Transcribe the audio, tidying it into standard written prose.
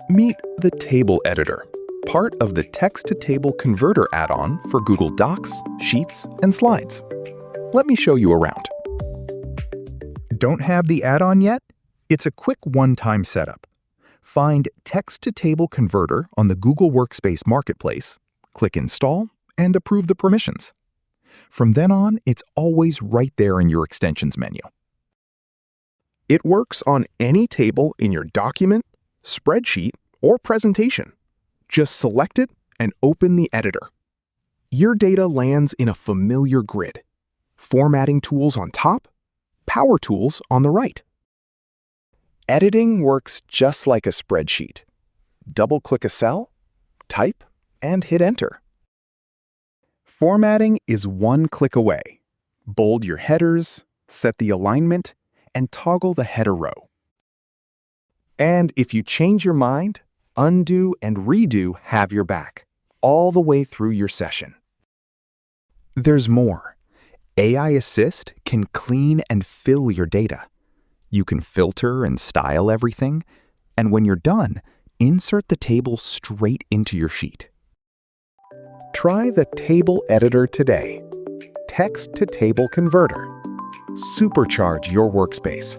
Meet the Table Editor, part of the Text-to-Table Converter add-on for Google Docs, Sheets, and Slides. Let me show you around. Don't have the add-on yet? It's a quick one-time setup. Find Text-to-Table Converter on the Google Workspace Marketplace, click Install, and approve the permissions. From then on, it's always right there in your Extensions menu. It works on any table in your document, spreadsheet, or presentation. Just select it and open the editor. Your data lands in a familiar grid. Formatting tools on top, power tools on the right. Editing works just like a spreadsheet. Double-click a cell, type, and hit Enter. Formatting is one click away. Bold your headers, set the alignment, and toggle the header row. And if you change your mind, undo and redo have your back, all the way through your session. There's more. AI Assist can clean and fill your data. You can filter and style everything, and when you're done, insert the table straight into your sheet. Try the Table Editor today. Text-to-Table Converter. Supercharge your workspace.